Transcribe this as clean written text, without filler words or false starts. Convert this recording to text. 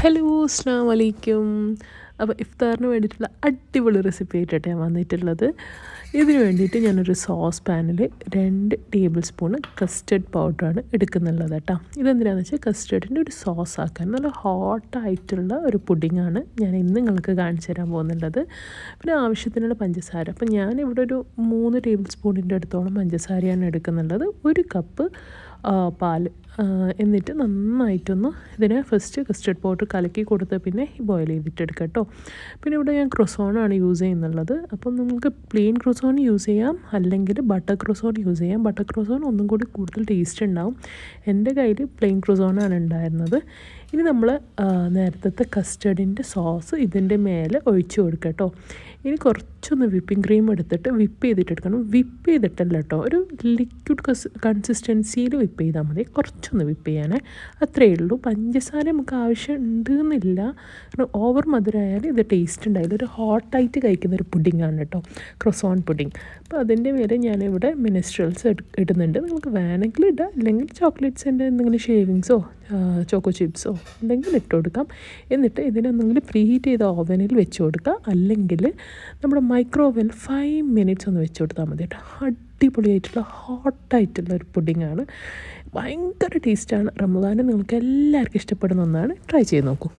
Hello അസ്സലാമു അലൈക്കും. അപ്പോൾ ഇഫ്താറിന് വേണ്ടിയിട്ടുള്ള അടിപൊളി റെസിപ്പി ആയിട്ടാണ് ഞാൻ വന്നിട്ടുള്ളത്. ഇതിന് വേണ്ടിയിട്ട് ഞാനൊരു സോസ് പാനിൽ 2 ടേബിൾ സ്പൂൺ കസ്റ്റർഡ് പൗഡറാണ് എടുക്കുന്നുള്ളത് കേട്ടോ. ഇതെന്തിനാണെന്ന് വെച്ചാൽ കസ്റ്റർഡിൻ്റെ ഒരു സോസ് ആക്കാൻ നല്ല ഹോട്ടായിട്ടുള്ള ഒരു പുഡിങ്ങാണ് ഞാൻ ഇന്ന് നിങ്ങൾക്ക് കാണിച്ചു തരാൻ പോകുന്നുള്ളത്. പിന്നെ ആവശ്യത്തിനുള്ള പഞ്ചസാര. അപ്പം ഞാനിവിടെ ഒരു 3 ടേബിൾ സ്പൂണിൻ്റെ അടുത്തോളം പഞ്ചസാരയാണ് എടുക്കുന്നുള്ളത്. 1 കപ്പ് പാൽ. എന്നിട്ട് നന്നായിട്ടൊന്ന് ഇതിനെ ഫസ്റ്റ് കസ്റ്റർഡ് പൗഡർ കലക്കി കൊടുത്ത് പിന്നെ ബോയിൽ ചെയ്തിട്ടെടുക്കാം കേട്ടോ. പിന്നെ ഇവിടെ ഞാൻ ക്രൊസോണാണ് യൂസ് ചെയ്യുന്നുള്ളത്. അപ്പം നിങ്ങൾക്ക് പ്ലെയിൻ ക്രൊസോൺ യൂസ് ചെയ്യാം, അല്ലെങ്കിൽ ബട്ടർ ക്രൊസോൺ യൂസ് ചെയ്യാം. ബട്ടർ ക്രൊസോൺ ഒന്നും കൂടി കൂടുതൽ ടേസ്റ്റ് ഉണ്ടാവും. എൻ്റെ കയ്യിൽ പ്ലെയിൻ ക്രൊസോണാണ് ഉണ്ടായിരുന്നത്. ഇനി നമ്മൾ നേരത്തെ കസ്റ്റർഡിൻ്റെ സോസ് ഇതിൻ്റെ മേലെ ഒഴിച്ച് കൊടുക്കുക കേട്ടോ. ഇനി കുറച്ചൊന്ന് വിപ്പിംഗ് ക്രീം എടുത്തിട്ട് വിപ്പ് ചെയ്തിട്ടെടുക്കണം. വിപ്പ് ചെയ്തിട്ടല്ല കേട്ടോ, ഒരു ലിക്വിഡ് കൺസിസ്റ്റൻസിയിൽ വിപ്പ് ചെയ്താൽ മതി. കുറച്ചൊന്ന് വിപ്പ് ചെയ്യാനേ, അത്രയേ ഉള്ളൂ. പഞ്ചസാര നമുക്ക് ആവശ്യം ഉണ്ടെന്നില്ല, കാരണം ഓവർ മധുരമായാലും ഇത് ടേസ്റ്റ് ഉണ്ടായില്ല. ഒരു ഹോട്ടായിട്ട് കഴിക്കുന്ന ഒരു പുഡിങ്ങാണ് കേട്ടോ, ക്രൊസോൺ പുഡിങ്. അപ്പോൾ അതിൻ്റെ മേലെ ഞാനിവിടെ മിനിസ്ട്രൽസ് ഇടുന്നുണ്ട്. നിങ്ങൾക്ക് വേണമെങ്കിൽ ഇടാം, അല്ലെങ്കിൽ ചോക്ലേറ്റ്സിൻ്റെ എന്തെങ്കിലും ഷേവിങ്സോ ചോക്കോ ചിപ്സോ ഉണ്ടെങ്കിൽ ഇട്ട് കൊടുക്കാം. എന്നിട്ട് ഇതിനൊന്നെങ്കിലും പ്രീ ഹീറ്റ് ചെയ്ത ഓവനിൽ വെച്ച് കൊടുക്കുക, അല്ലെങ്കിൽ നമ്മുടെ മൈക്രോവേവിൽ 5 മിനിറ്റ്സ് ഒന്ന് വെച്ച് കൊടുത്താൽ മതി കേട്ടോ. അടിപൊളിയായിട്ടുള്ള ഹോട്ടായിട്ടുള്ള ഒരു പുഡിങ്ങാണ്. ഭയങ്കര ടേസ്റ്റാണ്. റമദാനിൽ നിങ്ങൾക്ക് എല്ലാവർക്കും ഇഷ്ടപ്പെടുന്ന ഒന്നാണ്. ട്രൈ ചെയ്ത് നോക്കൂ.